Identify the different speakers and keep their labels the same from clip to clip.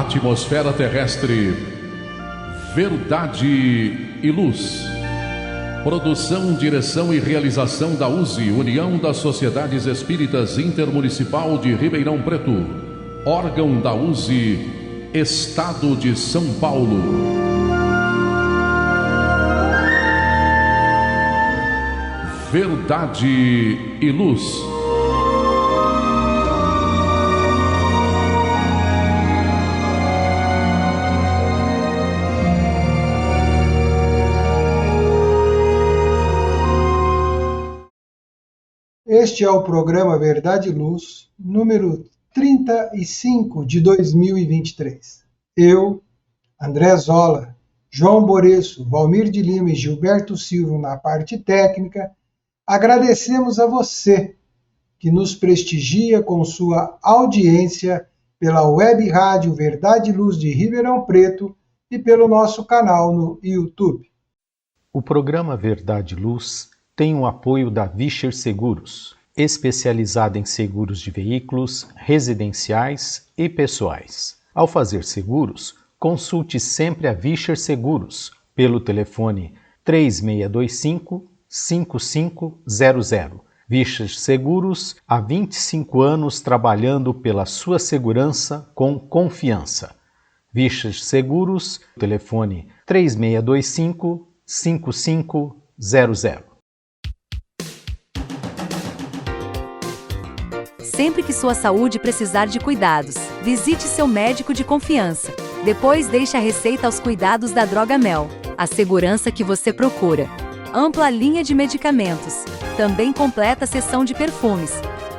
Speaker 1: atmosfera terrestre, Verdade e Luz. Produção, direção e realização da USE, União das Sociedades Espíritas Intermunicipal de Ribeirão Preto. Órgão da USE, Estado de São Paulo. Verdade e Luz.
Speaker 2: Este é o programa Verdade e Luz, número 35 de 2023. Eu, André Zola, João Boreço, Valmir de Lima e Gilberto Silva na parte técnica, agradecemos a você que nos prestigia com sua audiência pela web rádio Verdade e Luz de Ribeirão Preto e pelo nosso canal no YouTube.
Speaker 3: O programa Verdade e Luz tem o apoio da Vischer Seguros, especializada em seguros de veículos, residenciais e pessoais. Ao fazer seguros, consulte sempre a Vischer Seguros pelo telefone 3625-5500. Vischer Seguros, há 25 anos trabalhando pela sua segurança com confiança. Vischer Seguros, telefone 3625-5500.
Speaker 4: Sempre que sua saúde precisar de cuidados, visite seu médico de confiança. Depois deixe a receita aos cuidados da Drogamel, a segurança que você procura. Ampla linha de medicamentos, também completa seção de perfumes.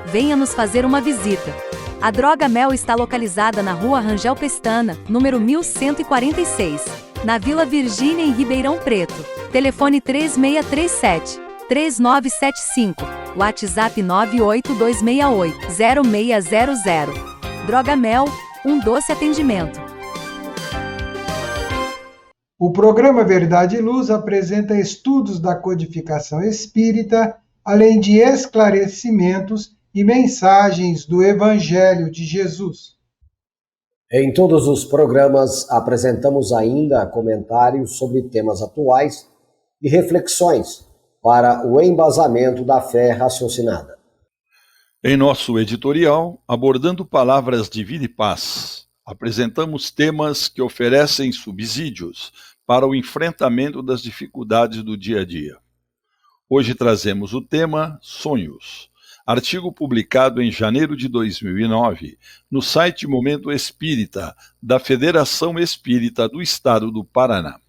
Speaker 4: Venha nos fazer uma visita. A Drogamel está localizada na Rua Rangel Pestana, número 1146, na Vila Virgínia, em Ribeirão Preto. Telefone 3637-3975. WhatsApp 98268-0600. Drogamel, um doce atendimento.
Speaker 2: O programa Verdade e Luz apresenta estudos da codificação espírita, além de esclarecimentos e mensagens do Evangelho de Jesus.
Speaker 5: Em todos os programas apresentamos ainda comentários sobre temas atuais e reflexões para o embasamento da fé raciocinada.
Speaker 6: Em nosso editorial, abordando palavras de vida e paz, apresentamos temas que oferecem subsídios para o enfrentamento das dificuldades do dia a dia. Hoje trazemos o tema Sonhos, artigo publicado em janeiro de 2009 no site Momento Espírita da Federação Espírita do Estado do Paraná.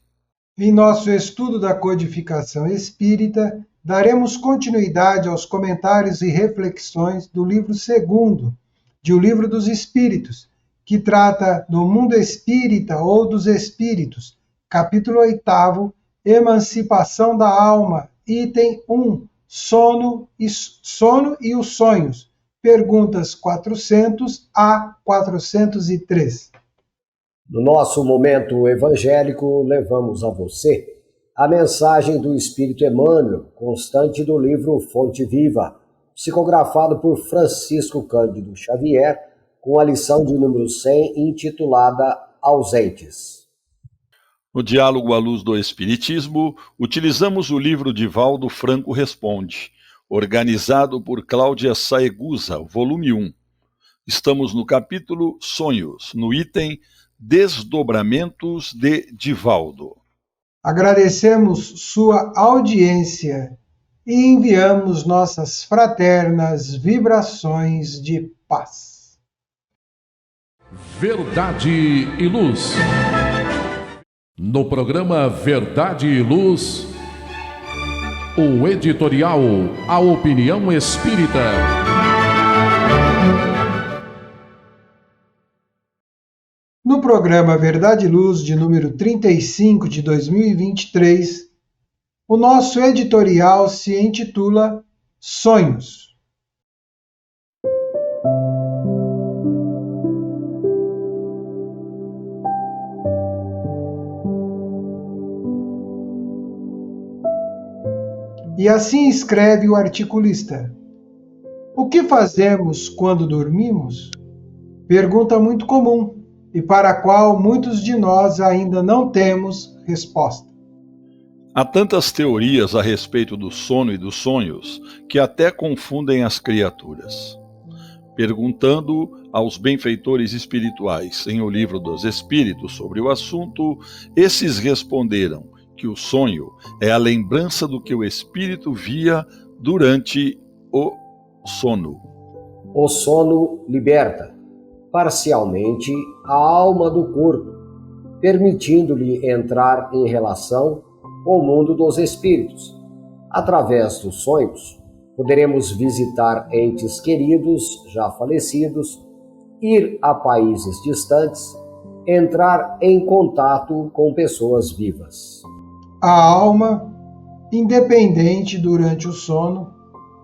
Speaker 2: Em nosso estudo da codificação espírita, daremos continuidade aos comentários e reflexões do livro 2º, de O Livro dos Espíritos, que trata do mundo espírita ou dos espíritos, capítulo 8º, Emancipação da Alma, item 1, Sono e os Sonhos, perguntas 400 a 403.
Speaker 5: No nosso momento evangélico, levamos a você a mensagem do Espírito Emmanuel, constante do livro Fonte Viva, psicografado por Francisco Cândido Xavier, com a lição de número 100, intitulada Ausentes.
Speaker 6: No Diálogo à Luz do Espiritismo, utilizamos o livro de Valdo Franco Responde, organizado por Cláudia Saegusa, volume 1. Estamos no capítulo Sonhos, no item Desdobramentos de Divaldo.
Speaker 2: Agradecemos sua audiência e enviamos nossas fraternas vibrações de paz.
Speaker 1: Verdade e Luz. No programa Verdade e Luz, o editorial A Opinião Espírita.
Speaker 2: No programa Verdade e Luz, de número 35 de 2023, o nosso editorial se intitula Sonhos. E assim escreve o articulista: o que fazemos quando dormimos? Pergunta muito comum, e para a qual muitos de nós ainda não temos resposta.
Speaker 6: Há tantas teorias a respeito do sono e dos sonhos que até confundem as criaturas. Perguntando aos benfeitores espirituais em O Livro dos Espíritos sobre o assunto, esses responderam que o sonho é a lembrança do que o espírito via durante o sono.
Speaker 5: O sono liberta, parcialmente, a alma do corpo, permitindo-lhe entrar em relação com o mundo dos espíritos. Através dos sonhos, poderemos visitar entes queridos, já falecidos, ir a países distantes, entrar em contato com pessoas vivas.
Speaker 2: A alma, independente durante o sono,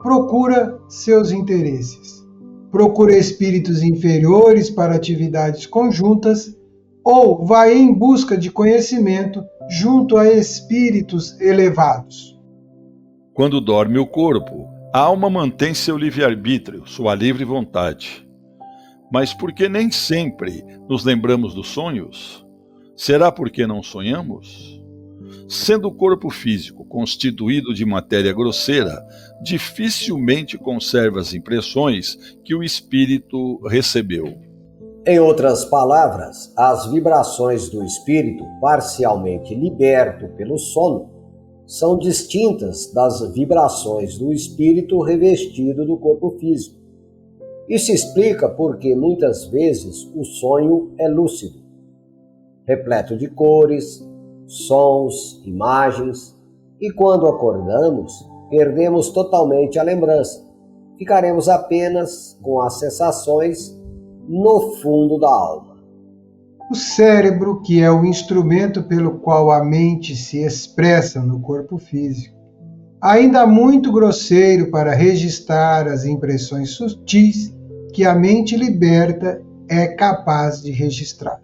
Speaker 2: procura seus interesses. Procura espíritos inferiores para atividades conjuntas ou vai em busca de conhecimento junto a espíritos elevados.
Speaker 6: Quando dorme o corpo, a alma mantém seu livre-arbítrio, sua livre vontade. Mas por que nem sempre nos lembramos dos sonhos? Será porque não sonhamos? Sendo o corpo físico constituído de matéria grosseira, dificilmente conserva as impressões que o espírito recebeu.
Speaker 5: Em outras palavras, as vibrações do espírito, parcialmente liberto pelo sono, são distintas das vibrações do espírito revestido do corpo físico. Isso explica porque muitas vezes o sonho é lúcido, repleto de cores, sons, imagens, e quando acordamos, perdemos totalmente a lembrança. Ficaremos apenas com as sensações no fundo da alma.
Speaker 2: O cérebro, que é o instrumento pelo qual a mente se expressa no corpo físico, ainda muito grosseiro para registrar as impressões sutis que a mente liberta é capaz de registrar.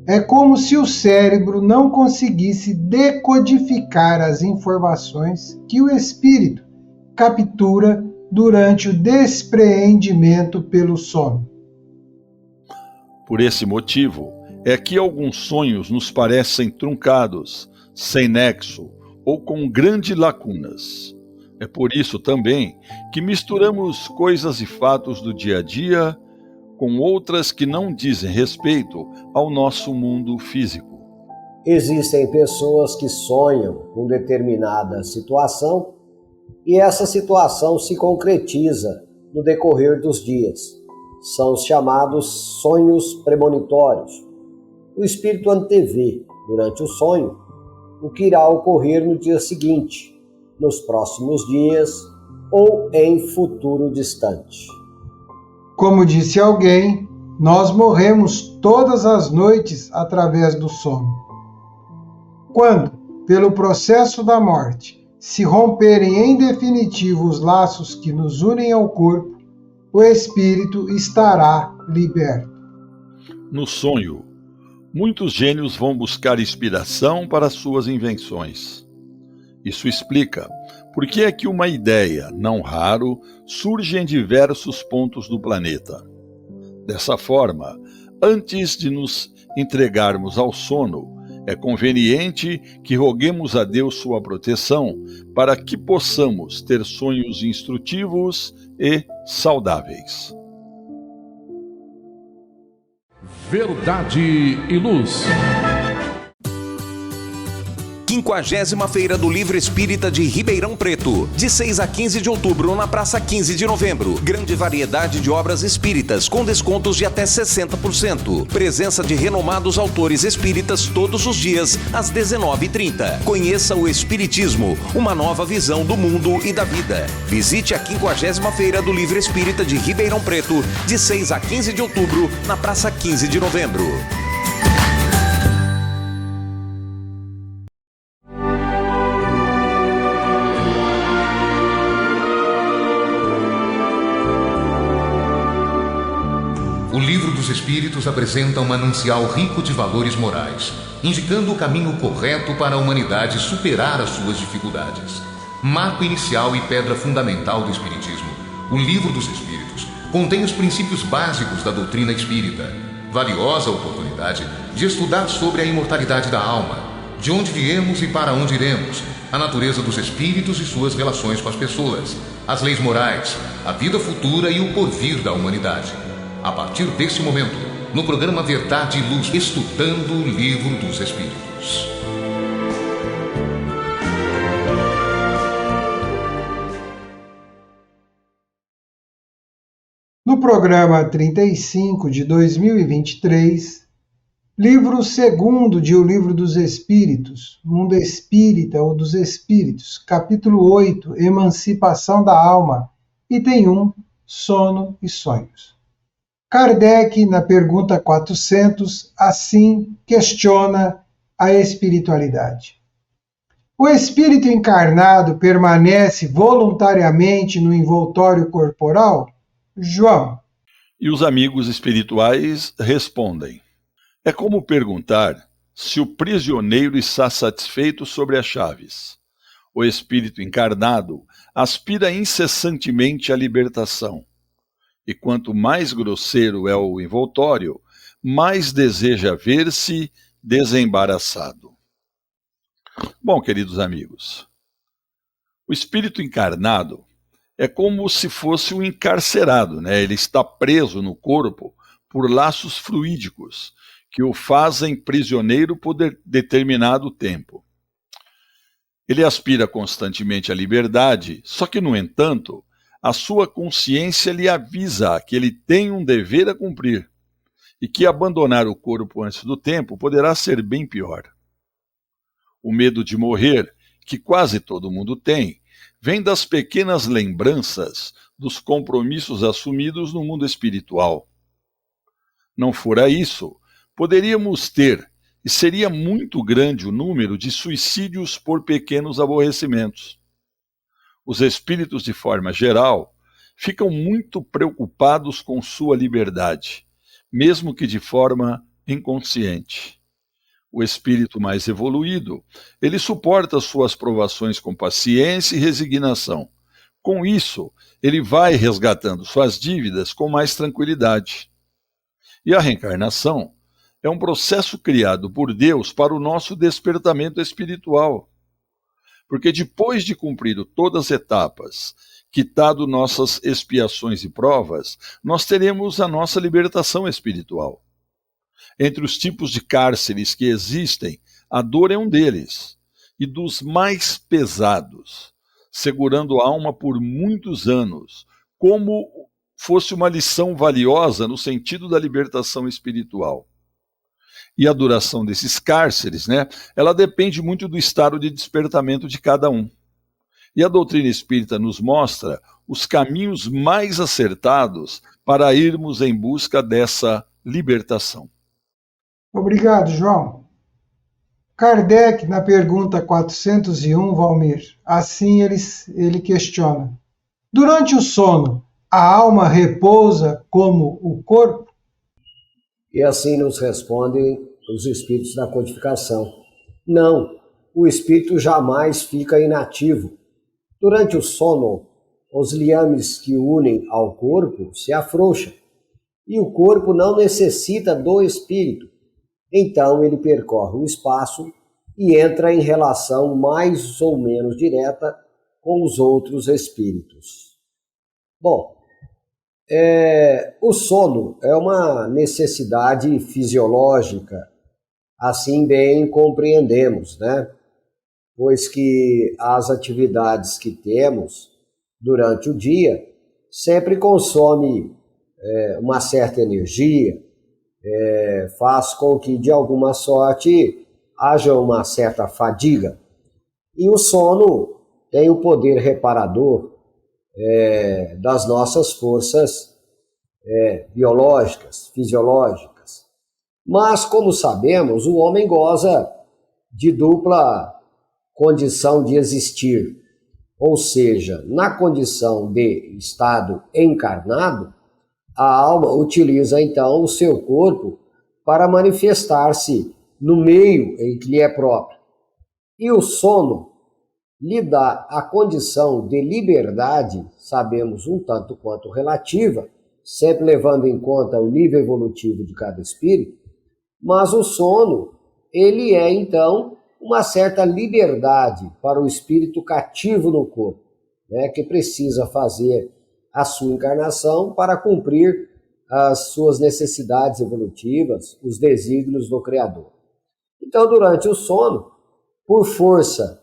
Speaker 2: É como se o cérebro não conseguisse decodificar as informações que o espírito captura durante o despreendimento pelo sono.
Speaker 6: Por esse motivo, é que alguns sonhos nos parecem truncados, sem nexo ou com grandes lacunas. É por isso também que misturamos coisas e fatos do dia a dia com outras que não dizem respeito ao nosso mundo físico.
Speaker 5: Existem pessoas que sonham com determinada situação e essa situação se concretiza no decorrer dos dias. São os chamados sonhos premonitórios. O espírito antevê, durante o sonho, o que irá ocorrer no dia seguinte, nos próximos dias ou em futuro distante.
Speaker 2: Como disse alguém, nós morremos todas as noites através do sono. Quando, pelo processo da morte, se romperem em definitivo os laços que nos unem ao corpo, o espírito estará liberto.
Speaker 6: No sonho, muitos gênios vão buscar inspiração para suas invenções. Isso explica por que é que uma ideia, não raro, surge em diversos pontos do planeta. Dessa forma, antes de nos entregarmos ao sono, é conveniente que roguemos a Deus sua proteção para que possamos ter sonhos instrutivos e saudáveis.
Speaker 1: Verdade e Luz.
Speaker 7: 50ª Feira do Livro Espírita de Ribeirão Preto, de 6 a 15 de outubro, na Praça 15 de Novembro. Grande variedade de obras espíritas, com descontos de até 60%. Presença de renomados autores espíritas todos os dias, às 19h30. Conheça o Espiritismo, uma nova visão do mundo e da vida. Visite a 50ª Feira do Livro Espírita de Ribeirão Preto, de 6 a 15 de outubro, na Praça 15 de Novembro.
Speaker 8: O Livro dos Espíritos apresenta um manancial rico de valores morais, indicando o caminho correto para a humanidade superar as suas dificuldades. Marco inicial e pedra fundamental do Espiritismo, o Livro dos Espíritos contém os princípios básicos da doutrina espírita. valiosa oportunidade de estudar sobre a imortalidade da alma, de onde viemos e para onde iremos, a natureza dos espíritos e suas relações com as pessoas, as leis morais, a vida futura e o porvir da humanidade. A partir desse momento, no programa Verdade e Luz, estudando o Livro dos Espíritos.
Speaker 2: No programa 35 de 2023, livro segundo de O Livro dos Espíritos, Mundo Espírita ou dos Espíritos, capítulo 8, Emancipação da Alma, item 1, Sono e Sonhos. Kardec, na pergunta 400, assim questiona a espiritualidade. O espírito encarnado permanece voluntariamente no envoltório corporal? João.
Speaker 6: E os amigos espirituais respondem: é como perguntar se o prisioneiro está satisfeito sobre as chaves. O espírito encarnado aspira incessantemente à libertação. E quanto mais grosseiro é o envoltório, mais deseja ver-se desembaraçado. Bom, queridos amigos, o espírito encarnado é como se fosse um encarcerado, né? Ele está preso no corpo por laços fluídicos que o fazem prisioneiro por determinado tempo. Ele aspira constantemente à liberdade, só que, no entanto, a sua consciência lhe avisa que ele tem um dever a cumprir e que abandonar o corpo antes do tempo poderá ser bem pior. O medo de morrer, que quase todo mundo tem, vem das pequenas lembranças dos compromissos assumidos no mundo espiritual. Não fora isso, poderíamos ter, e seria muito grande o número de suicídios por pequenos aborrecimentos. Os espíritos, de forma geral, ficam muito preocupados com sua liberdade, mesmo que de forma inconsciente. O espírito mais evoluído, ele suporta suas provações com paciência e resignação. Com isso, ele vai resgatando suas dívidas com mais tranquilidade. E a reencarnação é um processo criado por Deus para o nosso despertamento espiritual. Porque depois de cumprir todas as etapas, quitado nossas expiações e provas, nós teremos a nossa libertação espiritual. Entre os tipos de cárceres que existem, a dor é um deles, e dos mais pesados, segurando a alma por muitos anos, como fosse uma lição valiosa no sentido da libertação espiritual. E a duração desses cárceres, ela depende muito do estado de despertamento de cada um. E a doutrina espírita nos mostra os caminhos mais acertados para irmos em busca dessa libertação.
Speaker 2: Obrigado, João. Kardec, na pergunta 401, Valmir, assim ele questiona: durante o sono, a alma repousa como o corpo?
Speaker 5: E assim nos respondem os espíritos da codificação: não, o espírito jamais fica inativo. Durante o sono, os liames que unem ao corpo se afrouxam, e o corpo não necessita do espírito. Então ele percorre o espaço e entra em relação mais ou menos direta com os outros espíritos. Bom, o sono é uma necessidade fisiológica, assim bem compreendemos, Pois que as atividades que temos durante o dia sempre consome uma certa energia, faz com que, de alguma sorte, haja uma certa fadiga. E o sono tem o poder reparador das nossas forças biológicas, fisiológicas. Mas, como sabemos, o homem goza de dupla condição de existir. Ou seja, na condição de estado encarnado, a alma utiliza então o seu corpo para manifestar-se no meio em que lhe é próprio. E o sono lhe dá a condição de liberdade, sabemos um tanto quanto relativa, sempre levando em conta o nível evolutivo de cada espírito, mas o sono, ele é então uma certa liberdade para o espírito cativo no corpo, né, que precisa fazer a sua encarnação para cumprir as suas necessidades evolutivas, os desígnios do Criador. Então, durante o sono, por força,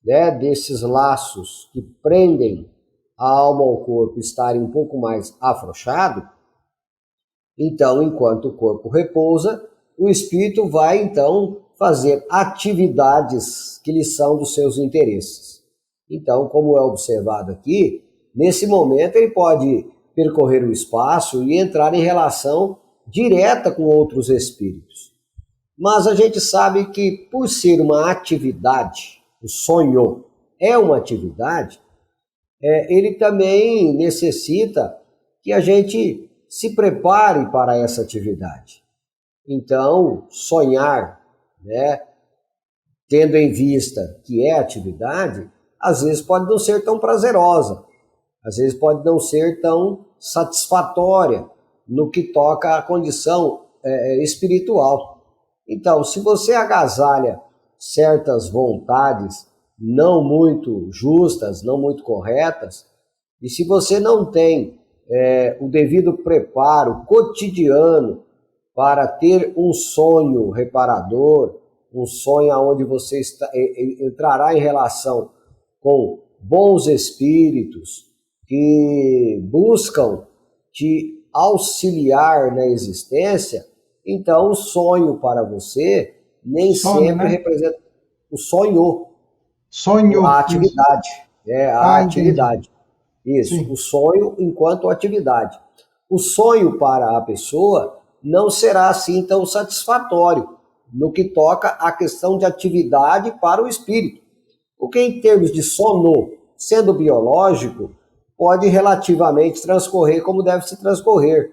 Speaker 5: né, desses laços que prendem a alma ao corpo estarem um pouco mais afrouxado, então, enquanto o corpo repousa, o espírito vai, então, fazer atividades que lhe são dos seus interesses. Então, como é observado aqui, nesse momento ele pode percorrer o espaço e entrar em relação direta com outros espíritos. Mas a gente sabe que, por ser uma atividade, o sonho é uma atividade, ele também necessita que a gente se prepare para essa atividade. Então, sonhar, né, tendo em vista que é atividade, às vezes pode não ser tão prazerosa, às vezes pode não ser tão satisfatória no que toca à condição espiritual. Então, se você agasalha certas vontades não muito justas, não muito corretas, e se você não tem o devido preparo cotidiano para ter um sonho reparador, um sonho onde você entrará em relação com bons espíritos que buscam te auxiliar na existência, então o sonho para você nem sempre representa o sonho.
Speaker 2: Sonho.
Speaker 5: A atividade. A atividade.
Speaker 2: Entendi.
Speaker 5: Isso,
Speaker 2: Sim.
Speaker 5: o sonho enquanto atividade. O sonho para a pessoa não será assim tão satisfatório no que toca à questão de atividade para o espírito. Porque em termos de sono, sendo biológico, pode relativamente transcorrer como deve se transcorrer,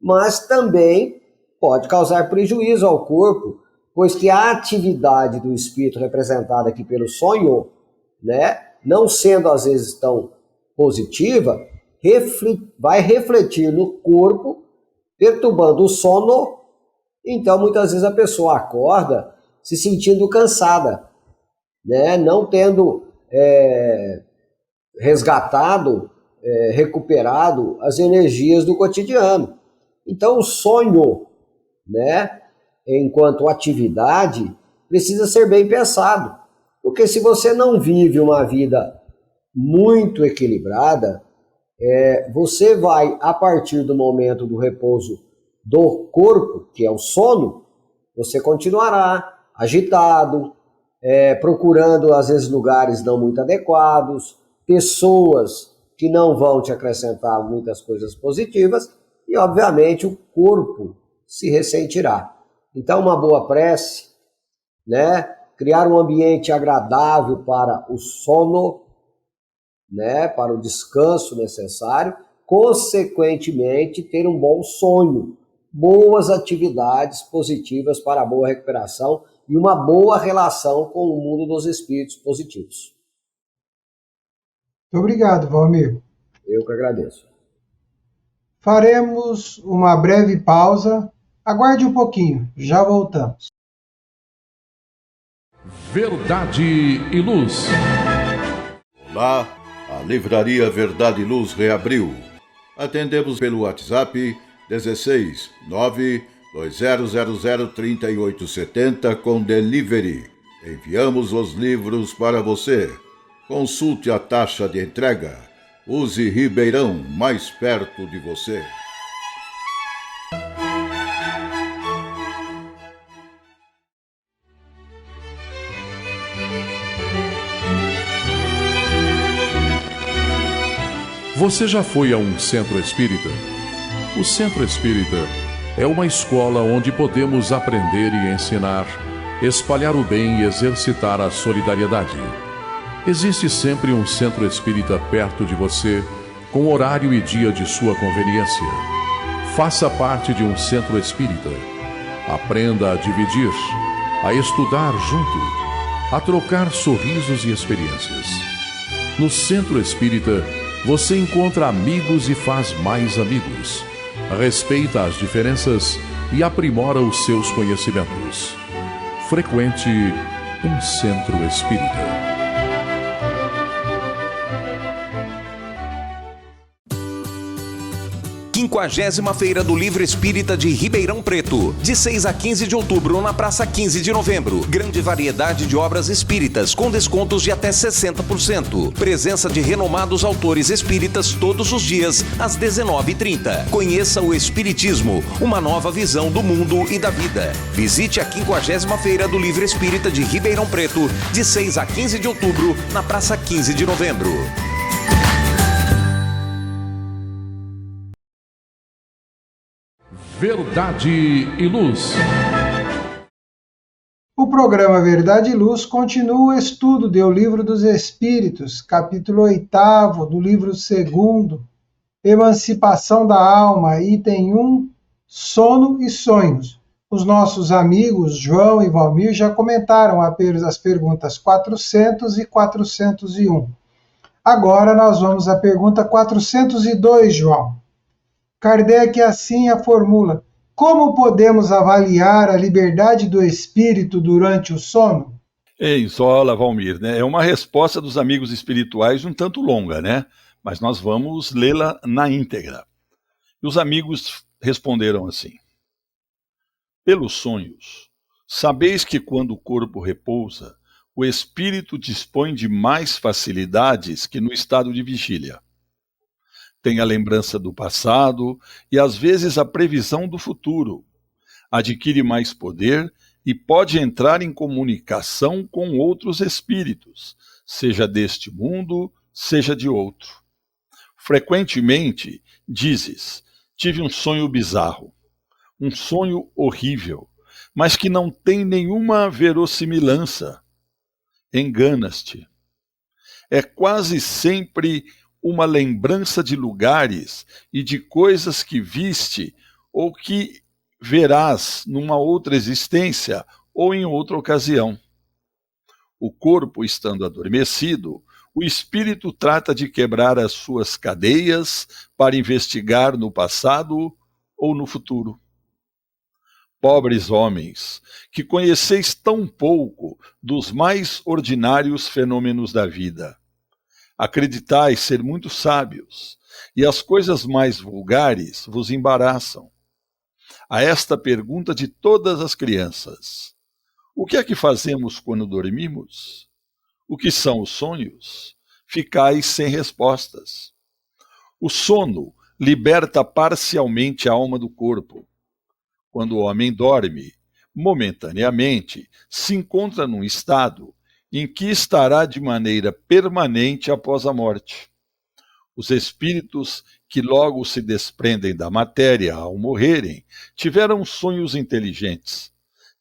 Speaker 5: mas também pode causar prejuízo ao corpo, pois que a atividade do espírito representada aqui pelo sonho, né, não sendo às vezes tão positiva, vai refletir no corpo, perturbando o sono. Então muitas vezes a pessoa acorda se sentindo cansada, né, não tendo resgatado, recuperado as energias do cotidiano. Então o sonho, né, enquanto atividade, precisa ser bem pensado. Porque se você não vive uma vida muito equilibrada, você vai, a partir do momento do repouso do corpo, que é o sono, você continuará agitado, procurando às vezes lugares não muito adequados, pessoas que não vão te acrescentar muitas coisas positivas, e obviamente o corpo se ressentirá. Então uma boa prece, né, criar um ambiente agradável para o sono, né, para o descanso necessário, consequentemente ter um bom sonho, boas atividades positivas para a boa recuperação e uma boa relação com o mundo dos espíritos positivos.
Speaker 2: Muito obrigado, Valmir.
Speaker 5: Eu que agradeço.
Speaker 2: Faremos uma breve pausa. Aguarde um pouquinho, já voltamos.
Speaker 1: Verdade e Luz.
Speaker 9: Olá, a Livraria Verdade e Luz reabriu. Atendemos pelo WhatsApp 16 92000 3870 com delivery. Enviamos os livros para você. Consulte a taxa de entrega. Use Ribeirão, mais perto de você.
Speaker 1: Você já foi a um centro espírita? O centro espírita é uma escola onde podemos aprender e ensinar, espalhar o bem e exercitar a solidariedade. Existe sempre um centro espírita perto de você, com horário e dia de sua conveniência. Faça parte de um centro espírita. Aprenda a dividir, a estudar junto, a trocar sorrisos e experiências. No centro espírita, você encontra amigos e faz mais amigos. respeita as diferenças e aprimora os seus conhecimentos. Frequente um centro espírita.
Speaker 7: Quinquagésima Feira do Livro Espírita de Ribeirão Preto, de 6 a 15 de outubro, na Praça 15 de Novembro. Grande variedade de obras espíritas, com descontos de até 60%. Presença de renomados autores espíritas todos os dias, às 19h30. Conheça o Espiritismo, uma nova visão do mundo e da vida. Visite a 50ª Feira do Livro Espírita de Ribeirão Preto, de 6 a 15 de outubro, na Praça 15 de Novembro.
Speaker 1: Verdade e Luz.
Speaker 2: O programa Verdade e Luz continua o estudo do Livro dos Espíritos, capítulo 8º do livro 2º, Emancipação da Alma, item 1, Sono e Sonhos. Os nossos amigos João e Valmir já comentaram as perguntas 400 e 401. Agora nós vamos à pergunta 402, João. Kardec assim a formula: como podemos avaliar a liberdade do espírito durante o sono?
Speaker 6: Olha, Valmir, né? É uma resposta dos amigos espirituais um tanto longa, né? Mas nós vamos lê-la na íntegra. E os amigos responderam assim: pelos sonhos, sabeis que quando o corpo repousa, o espírito dispõe de mais facilidades que no estado de vigília. Tem a lembrança do passado e às vezes a previsão do futuro. Adquire mais poder e pode entrar em comunicação com outros espíritos, seja deste mundo, seja de outro. Frequentemente, dizes, tive um sonho bizarro, um sonho horrível, mas que não tem nenhuma verossimilhança. Enganas-te. É quase sempre uma lembrança de lugares e de coisas que viste ou que verás numa outra existência ou em outra ocasião. O corpo estando adormecido, o espírito trata de quebrar as suas cadeias para investigar no passado ou no futuro. Pobres homens, que conheceis tão pouco dos mais ordinários fenômenos da vida. Acreditais ser muito sábios, e as coisas mais vulgares vos embaraçam. A esta pergunta de todas as crianças: o que é que fazemos quando dormimos? O que são os sonhos? Ficais sem respostas. O sono liberta parcialmente a alma do corpo. Quando o homem dorme, momentaneamente, se encontra num estado em que estará de maneira permanente após a morte. Os espíritos que logo se desprendem da matéria ao morrerem tiveram sonhos inteligentes.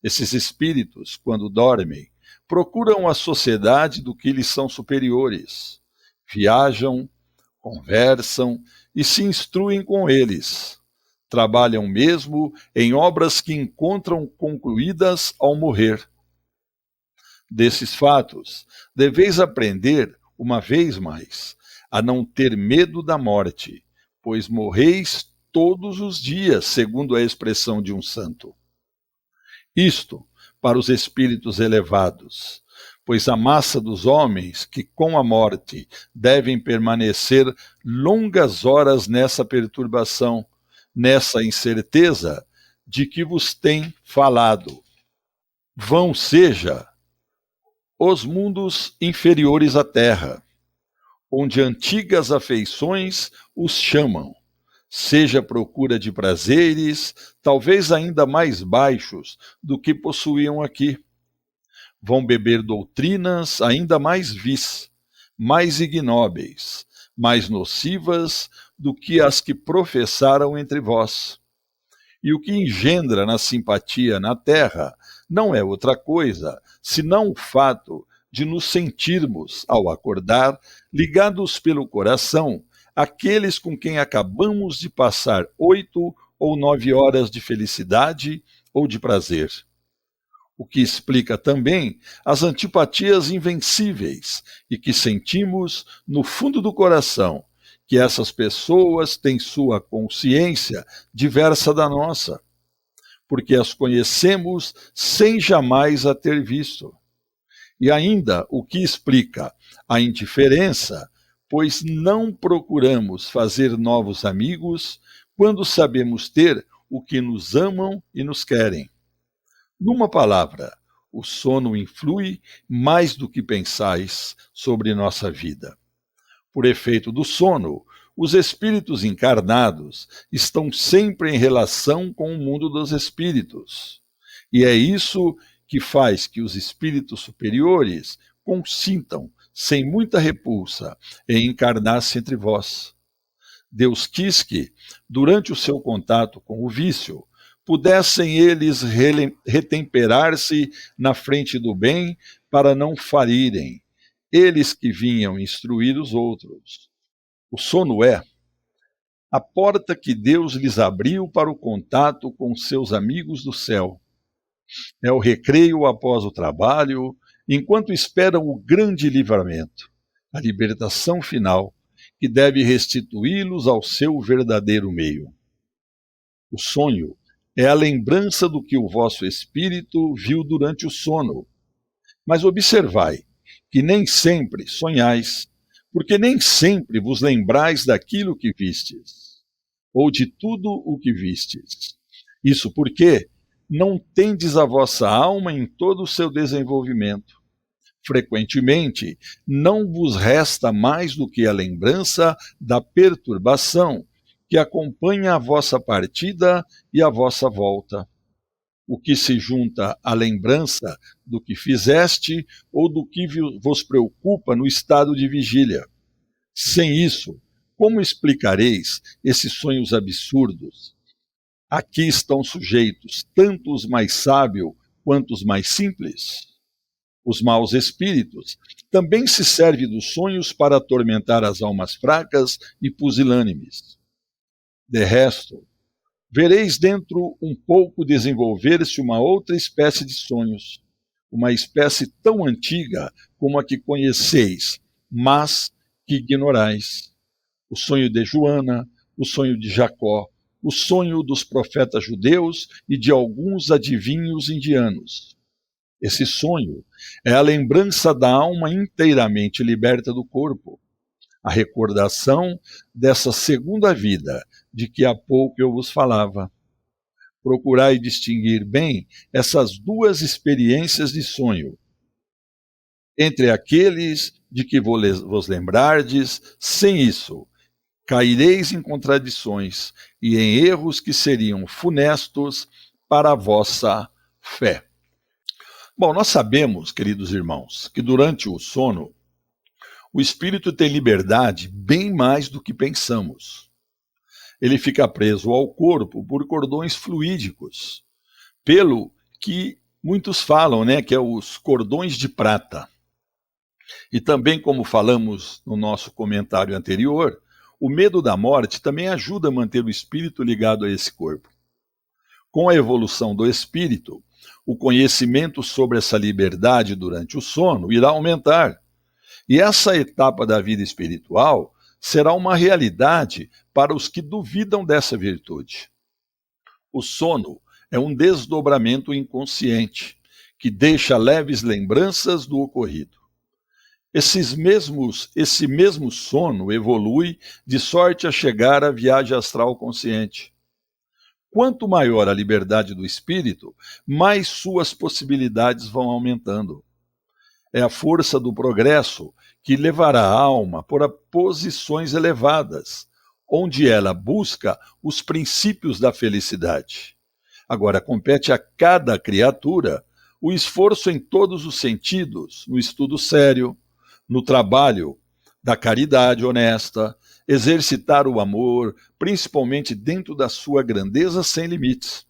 Speaker 6: Esses espíritos, quando dormem, procuram a sociedade do que lhes são superiores. Viajam, conversam e se instruem com eles. Trabalham mesmo em obras que encontram concluídas ao morrer. Desses fatos, deveis aprender, uma vez mais, a não ter medo da morte, pois morreis todos os dias, segundo a expressão de um santo. Isto para os espíritos elevados, pois a massa dos homens que com a morte devem permanecer longas horas nessa perturbação, nessa incerteza de que vos tem falado. Vão seja os mundos inferiores à terra, onde antigas afeições os chamam, seja procura de prazeres, talvez ainda mais baixos do que possuíam aqui. Vão beber doutrinas ainda mais vis, mais ignóbeis, mais nocivas do que as que professaram entre vós. E o que engendra na simpatia na terra não é outra coisa, senão o fato de nos sentirmos, ao acordar, ligados pelo coração àqueles com quem acabamos de passar 8 ou 9 horas de felicidade ou de prazer. O que explica também as antipatias invencíveis e que sentimos no fundo do coração, que essas pessoas têm sua consciência diversa da nossa, porque as conhecemos sem jamais a ter visto. E ainda o que explica a indiferença, pois não procuramos fazer novos amigos quando sabemos ter o que nos amam e nos querem. Numa palavra, o sono influi mais do que pensais sobre nossa vida. Por efeito do sono, os espíritos encarnados estão sempre em relação com o mundo dos espíritos. E é isso que faz que os espíritos superiores consintam, sem muita repulsa, em encarnar-se entre vós. Deus quis que, durante o seu contato com o vício, pudessem eles retemperar-se na frente do bem para não falirem, eles que vinham instruir os outros. O sono é a porta que Deus lhes abriu para o contato com seus amigos do céu. É o recreio após o trabalho, enquanto esperam o grande livramento, a libertação final, que deve restituí-los ao seu verdadeiro meio. O sonho é a lembrança do que o vosso espírito viu durante o sono. Mas observai que nem sempre sonhais, porque nem sempre vos lembrais daquilo que vistes, ou de tudo o que vistes. Isso porque não tendes a vossa alma em todo o seu desenvolvimento. Frequentemente, não vos resta mais do que a lembrança da perturbação que acompanha a vossa partida e a vossa volta, o que se junta à lembrança do que fizeste ou do que vos preocupa no estado de vigília. Sem isso, como explicareis esses sonhos absurdos? Aqui estão sujeitos tanto os mais sábios quanto os mais simples. Os maus espíritos também se servem dos sonhos para atormentar as almas fracas e pusilânimes. De resto, vereis dentro um pouco desenvolver-se uma outra espécie de sonhos, uma espécie tão antiga como a que conheceis, mas que ignorais. O sonho de Joana, o sonho de Jacó, o sonho dos profetas judeus e de alguns adivinhos indianos. Esse sonho é a lembrança da alma inteiramente liberta do corpo, a recordação dessa segunda vida de que há pouco eu vos falava. Procurai distinguir bem essas duas experiências de sonho. Entre aqueles de que vos lembrardes, sem isso, caireis em contradições e em erros que seriam funestos para a vossa fé. Bom, nós sabemos, queridos irmãos, que durante o sono, o espírito tem liberdade bem mais do que pensamos. Ele fica preso ao corpo por cordões fluídicos, pelo que muitos falam, que é os cordões de prata. E também, como falamos no nosso comentário anterior, o medo da morte também ajuda a manter o espírito ligado a esse corpo. Com a evolução do espírito, o conhecimento sobre essa liberdade durante o sono irá aumentar. E essa etapa da vida espiritual será uma realidade para os que duvidam dessa virtude. O sono é um desdobramento inconsciente, que deixa leves lembranças do ocorrido. Esse mesmo sono evolui de sorte a chegar à viagem astral consciente. Quanto maior a liberdade do espírito, mais suas possibilidades vão aumentando. É a força do progresso que levará a alma para posições elevadas, onde ela busca os princípios da felicidade. Agora, compete a cada criatura o esforço em todos os sentidos, no estudo sério, no trabalho da caridade honesta, exercitar o amor, principalmente dentro da sua grandeza sem limites.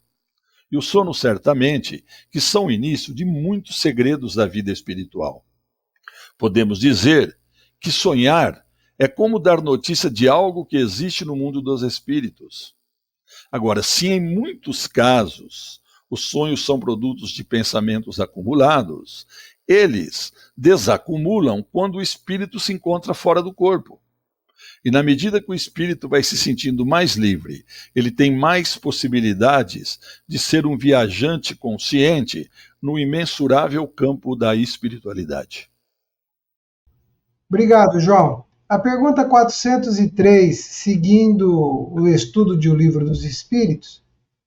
Speaker 6: E o sono, certamente, que são o início de muitos segredos da vida espiritual. Podemos dizer que sonhar é como dar notícia de algo que existe no mundo dos espíritos. Agora, se em muitos casos os sonhos são produtos de pensamentos acumulados, eles desacumulam quando o espírito se encontra fora do corpo. E na medida que o espírito vai se sentindo mais livre, ele tem mais possibilidades de ser um viajante consciente no imensurável campo da espiritualidade.
Speaker 2: Obrigado, João. A pergunta 403, seguindo o estudo de O Livro dos Espíritos,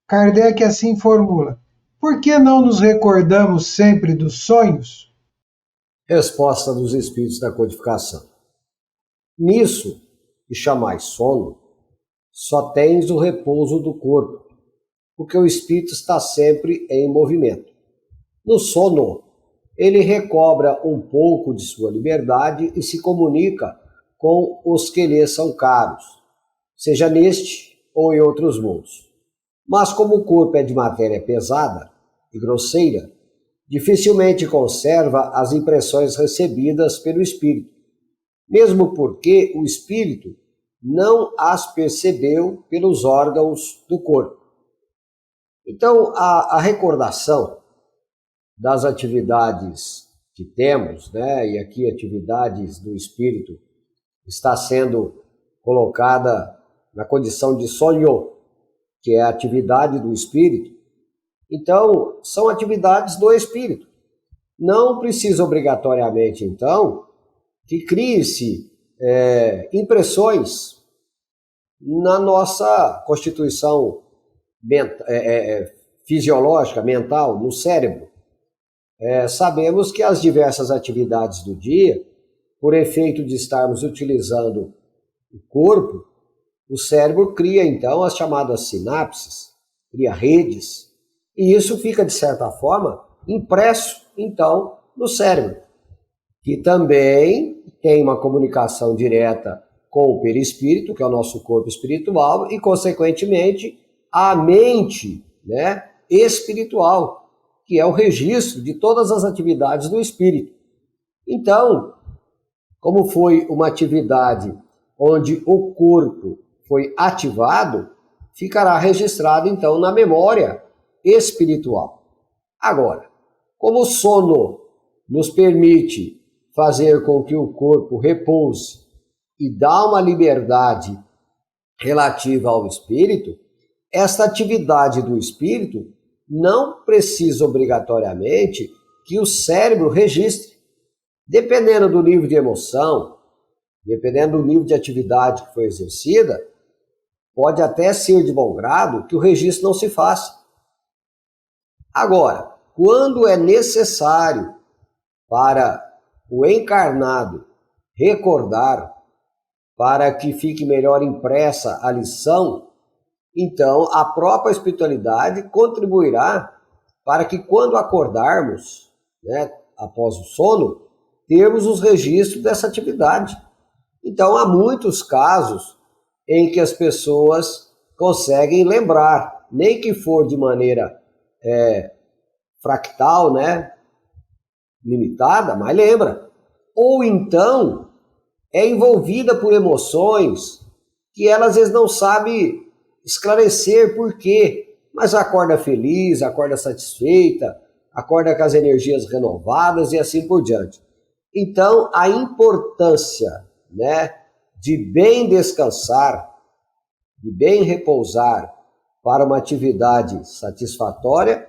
Speaker 2: Kardec assim formula: por que não nos recordamos sempre dos sonhos?
Speaker 5: Resposta dos Espíritos da Codificação. Nisso que chamais sono, só tens o repouso do corpo, porque o espírito está sempre em movimento. No sono, ele recobra um pouco de sua liberdade e se comunica com os que lhe são caros, seja neste ou em outros mundos. Mas como o corpo é de matéria pesada e grosseira, dificilmente conserva as impressões recebidas pelo espírito, mesmo porque o espírito não as percebeu pelos órgãos do corpo. Então, a recordação das atividades que temos, e aqui atividades do espírito, está sendo colocada na condição de sonho, que é a atividade do espírito. Então, são atividades do espírito. Não precisa obrigatoriamente, então, que crie-se impressões na nossa constituição fisiológica, mental, no cérebro. Sabemos que as diversas atividades do dia, por efeito de estarmos utilizando o corpo, o cérebro cria, então, as chamadas sinapses, cria redes, e isso fica, de certa forma, impresso, então, no cérebro, que também tem uma comunicação direta com o perispírito, que é o nosso corpo espiritual, e, consequentemente, a mente, espiritual, que é o registro de todas as atividades do espírito. Então, como foi uma atividade onde o corpo foi ativado, ficará registrado, então, na memória espiritual. Agora, como o sono nos permite fazer com que o corpo repouse e dá uma liberdade relativa ao espírito, esta atividade do espírito não precisa obrigatoriamente que o cérebro registre. Dependendo do nível de emoção, dependendo do nível de atividade que foi exercida, pode até ser de bom grado que o registro não se faça. Agora, quando é necessário para o encarnado recordar, para que fique melhor impressa a lição, então a própria espiritualidade contribuirá para que quando acordarmos, após o sono, termos os registros dessa atividade. Então há muitos casos em que as pessoas conseguem lembrar, nem que for de maneira fractal, limitada, mas lembra. Ou então é envolvida por emoções que ela às vezes não sabe esclarecer por quê, mas acorda feliz, acorda satisfeita, acorda com as energias renovadas e assim por diante. Então, a importância, de bem descansar, de bem repousar para uma atividade satisfatória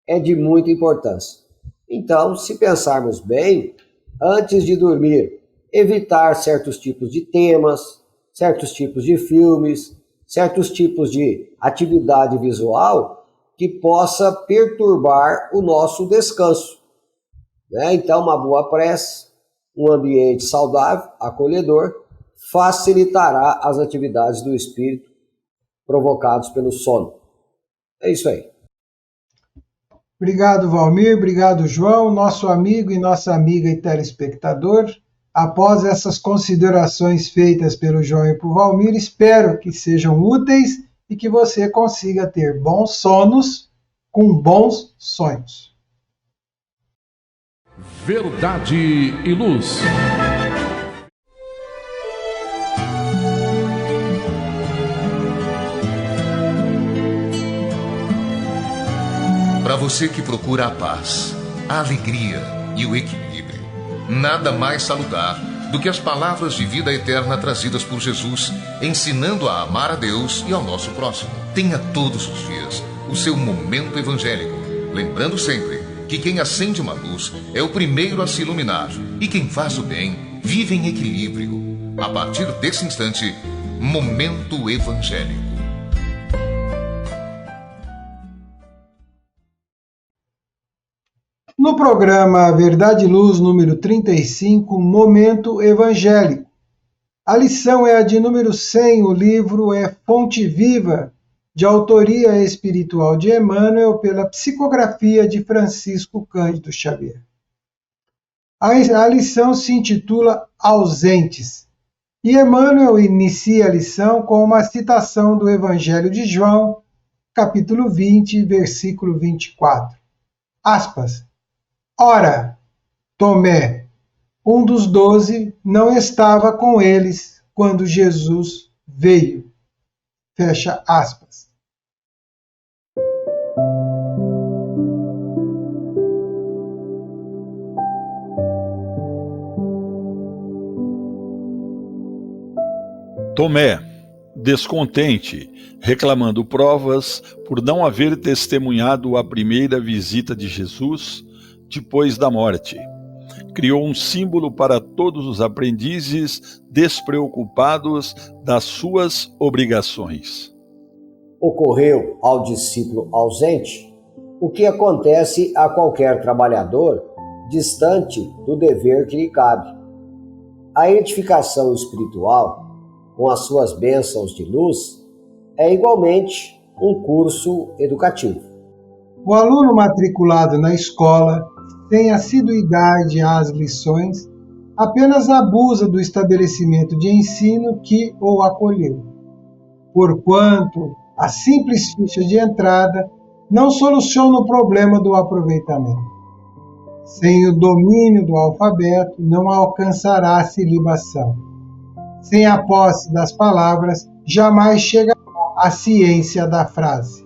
Speaker 5: é de muita importância. Então, se pensarmos bem, antes de dormir, evitar certos tipos de temas, certos tipos de filmes, certos tipos de atividade visual que possa perturbar o nosso descanso. Então, uma boa prece, um ambiente saudável, acolhedor, facilitará as atividades do espírito provocadas pelo sono. É isso aí.
Speaker 2: Obrigado, Valmir. Obrigado, João, nosso amigo e nossa amiga e telespectador. Após essas considerações feitas pelo João e por Valmir, espero que sejam úteis e que você consiga ter bons sonos com bons sonhos.
Speaker 1: Verdade e Luz.
Speaker 8: Para você que procura a paz, a alegria e o equilíbrio, nada mais salutar do que as palavras de vida eterna trazidas por Jesus, ensinando a amar a Deus e ao nosso próximo. Tenha todos os dias o seu momento evangélico, lembrando sempre que quem acende uma luz é o primeiro a se iluminar e quem faz o bem vive em equilíbrio. A partir desse instante, Momento Evangélico.
Speaker 2: No programa Verdade e Luz, número 35, Momento Evangélico. A lição é a de número 100, o livro é Fonte Viva, de autoria espiritual de Emmanuel, pela psicografia de Francisco Cândido Xavier. A lição se intitula Ausentes, e Emmanuel inicia a lição com uma citação do Evangelho de João, capítulo 20, versículo 24. Aspas. Ora, Tomé, um dos 12, não estava com eles quando Jesus veio. Fecha aspas.
Speaker 6: Tomé, descontente, reclamando provas por não haver testemunhado a primeira visita de Jesus depois da morte, criou um símbolo para todos os aprendizes despreocupados das suas obrigações.
Speaker 5: Ocorreu ao discípulo ausente o que acontece a qualquer trabalhador distante do dever que lhe cabe. A edificação espiritual, com as suas bênçãos de luz, é igualmente um curso educativo.
Speaker 2: O aluno matriculado na escola, sem assiduidade às lições, apenas abusa do estabelecimento de ensino que o acolheu, porquanto a simples ficha de entrada não soluciona o problema do aproveitamento. Sem o domínio do alfabeto, não alcançará a cilibação. Sem a posse das palavras, jamais chegará à ciência da frase.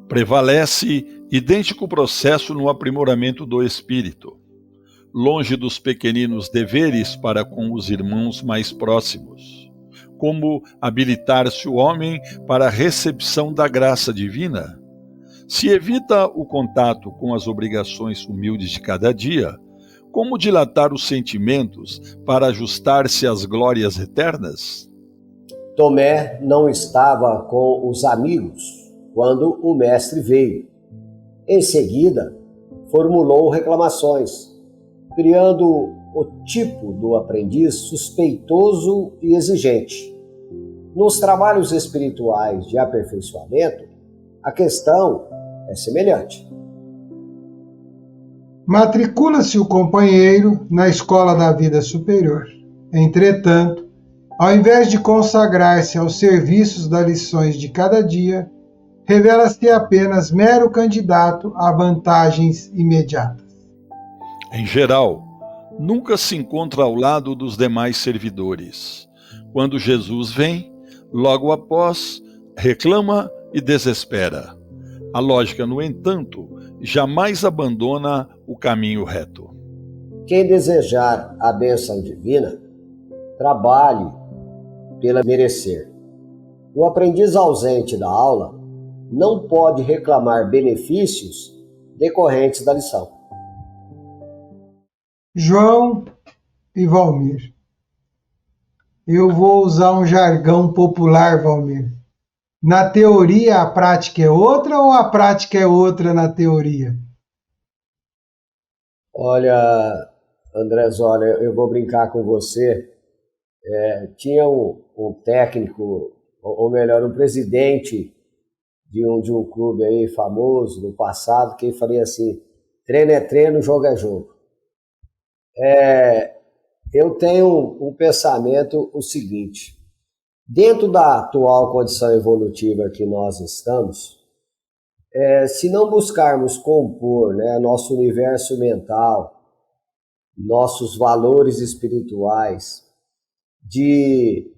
Speaker 6: Prevalece idêntico processo no aprimoramento do espírito, longe dos pequeninos deveres para com os irmãos mais próximos, como habilitar-se o homem para a recepção da graça divina. Se evita o contato com as obrigações humildes de cada dia, como dilatar os sentimentos para ajustar-se às glórias eternas?
Speaker 5: Tomé não estava com os amigos quando o mestre veio. Em seguida, formulou reclamações, criando o tipo do aprendiz suspeitoso e exigente. Nos trabalhos espirituais de aperfeiçoamento, a questão é semelhante.
Speaker 2: Matricula-se o companheiro na escola da vida superior. Entretanto, ao invés de consagrar-se aos serviços das lições de cada dia, revela-se apenas mero candidato a vantagens imediatas.
Speaker 6: Em geral, nunca se encontra ao lado dos demais servidores. Quando Jesus vem, logo após, reclama e desespera. A lógica, no entanto, jamais abandona o caminho reto.
Speaker 5: Quem desejar a bênção divina, trabalhe pela merecer. O aprendiz ausente da aula não pode reclamar benefícios decorrentes da lição.
Speaker 2: João e Valmir. Eu vou usar um jargão popular, Valmir. Na teoria, a prática é outra ou a prática é outra na teoria?
Speaker 5: Olha, André Zola, eu vou brincar com você. Tinha um técnico, ou melhor, um presidente de um clube aí famoso no passado, que falei assim, treino é treino, jogo é jogo. Eu tenho um pensamento o seguinte, dentro da atual condição evolutiva que nós estamos, se não buscarmos compor, né, nosso universo mental, nossos valores espirituais, de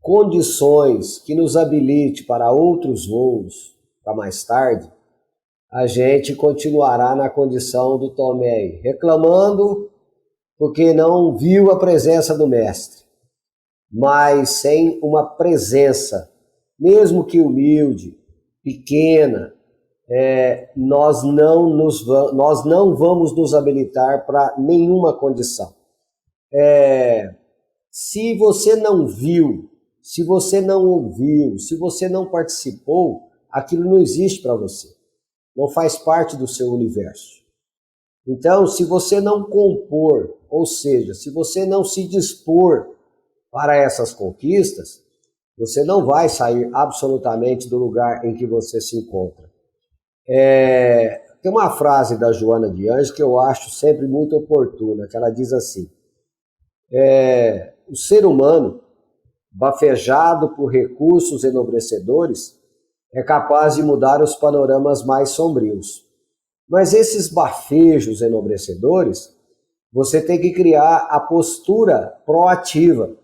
Speaker 5: condições que nos habilite para outros voos, para mais tarde, a gente continuará na condição do Tomé, reclamando porque não viu a presença do Mestre. Mas sem uma presença, mesmo que humilde, pequena, nós não vamos nos habilitar para nenhuma condição. Se você não viu, se você não ouviu, se você não participou, aquilo não existe para você. Não faz parte do seu universo. Então, se você não compor, ou seja, se você não se dispor para essas conquistas, você não vai sair absolutamente do lugar em que você se encontra. Tem uma frase da Joana de Anjos que eu acho sempre muito oportuna, que ela diz assim: o ser humano, bafejado por recursos enobrecedores, é capaz de mudar os panoramas mais sombrios. Mas esses bafejos enobrecedores, você tem que criar a postura proativa.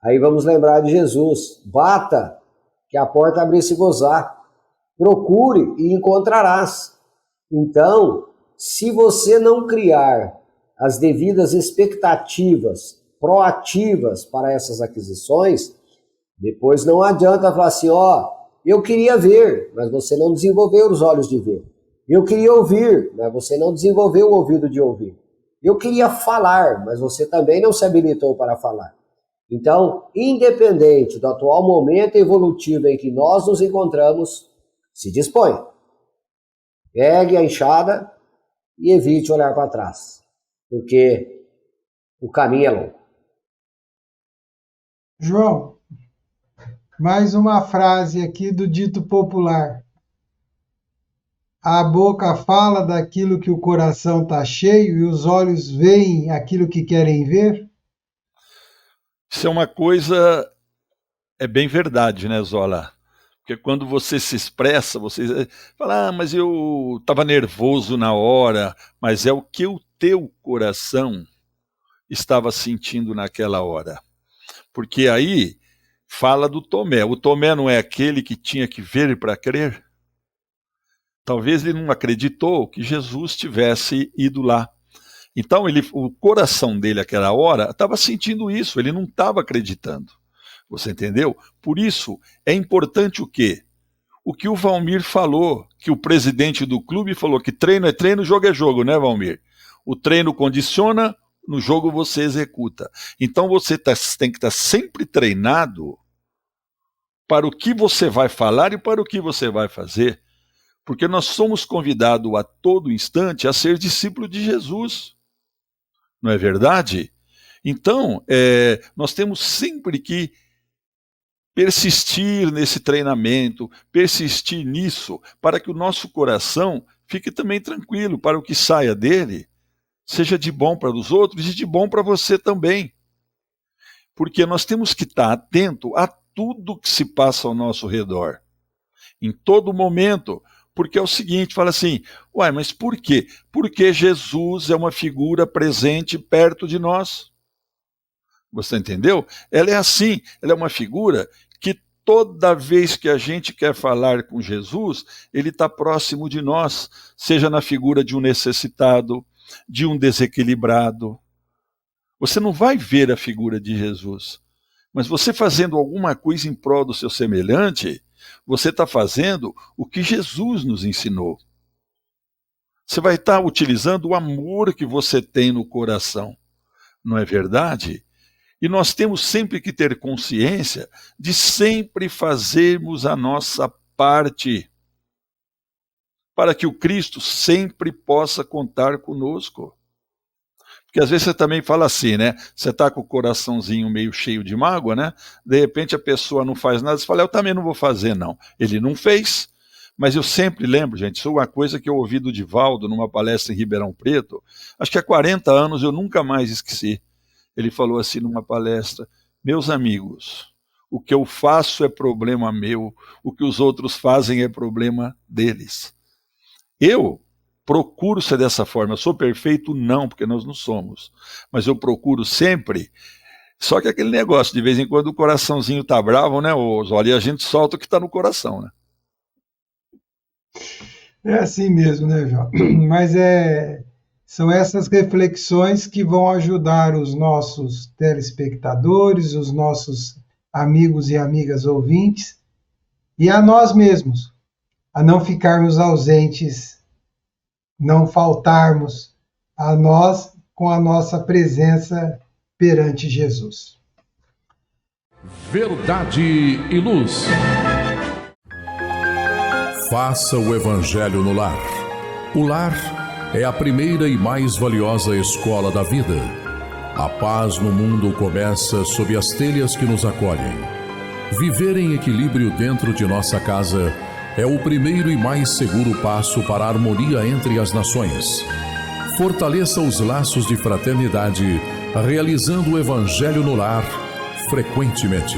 Speaker 5: Aí vamos lembrar de Jesus: bata, que a porta abrir-se gozar. Procure e encontrarás. Então, se você não criar as devidas expectativas proativas para essas aquisições, depois não adianta falar assim: eu queria ver, mas você não desenvolveu os olhos de ver. Eu queria ouvir, mas você não desenvolveu o ouvido de ouvir. Eu queria falar, mas você também não se habilitou para falar. Então, independente do atual momento evolutivo em que nós nos encontramos, se dispõe. Pegue a enxada e evite olhar para trás, porque o caminho é longo.
Speaker 2: João, mais uma frase aqui do dito popular. A boca fala daquilo que o coração está cheio e os olhos veem aquilo que querem ver?
Speaker 6: Isso é uma coisa, é bem verdade, né, Zola? Porque quando você se expressa, você fala: mas eu estava nervoso na hora, mas é o que o teu coração estava sentindo naquela hora. Porque aí fala do Tomé. O Tomé não é aquele que tinha que ver para crer? Talvez ele não acreditou que Jesus tivesse ido lá. Então o coração dele naquela hora estava sentindo isso, ele não estava acreditando. Você entendeu? Por isso é importante o quê? O que o Valmir falou, que o presidente do clube falou, que treino é treino, jogo é jogo, né, Valmir? O treino condiciona, no jogo você executa. Então você tem que estar sempre treinado para o que você vai falar e para o que você vai fazer. Porque nós somos convidados a todo instante a ser discípulo de Jesus. Não é verdade? Então, nós temos sempre que persistir nesse treinamento, persistir nisso, para que o nosso coração fique também tranquilo, para o que saia dele seja de bom para os outros e de bom para você também. Porque nós temos que estar atento a tudo que se passa ao nosso redor, em todo momento. Porque é o seguinte, fala assim: mas por quê? Porque Jesus é uma figura presente perto de nós. Você entendeu? Ela é assim, ela é uma figura que toda vez que a gente quer falar com Jesus, ele está próximo de nós, seja na figura de um necessitado, de um desequilibrado. Você não vai ver a figura de Jesus, mas você fazendo alguma coisa em prol do seu semelhante, você está fazendo o que Jesus nos ensinou. Você vai estar utilizando o amor que você tem no coração. Não é verdade? E nós temos sempre que ter consciência de sempre fazermos a nossa parte, para que o Cristo sempre possa contar conosco. Porque às vezes você também fala assim, né? Você está com o coraçãozinho meio cheio de mágoa, né? De repente a pessoa não faz nada, você fala: eu também não vou fazer, não. Ele não fez, mas eu sempre lembro, gente, isso é uma coisa que eu ouvi do Divaldo numa palestra em Ribeirão Preto, acho que há 40 anos, eu nunca mais esqueci. Ele falou assim numa palestra: meus amigos, o que eu faço é problema meu, o que os outros fazem é problema deles. Eu procuro ser dessa forma. Eu sou perfeito? Não, porque nós não somos. Mas eu procuro sempre. Só que aquele negócio, de vez em quando o coraçãozinho tá bravo, né, Oswaldo? E a gente solta o que está no coração, né?
Speaker 2: É assim mesmo, né, João? Mas São essas reflexões que vão ajudar os nossos telespectadores, os nossos amigos e amigas ouvintes, e a nós mesmos, a não ficarmos ausentes, não faltarmos a nós com a nossa presença perante Jesus.
Speaker 1: Verdade e luz. Faça o Evangelho no lar. O lar é a primeira e mais valiosa escola da vida. A paz no mundo começa sob as telhas que nos acolhem. Viver em equilíbrio dentro de nossa casa é o primeiro e mais seguro passo para a harmonia entre as nações. Fortaleça os laços de fraternidade, realizando o Evangelho no lar frequentemente.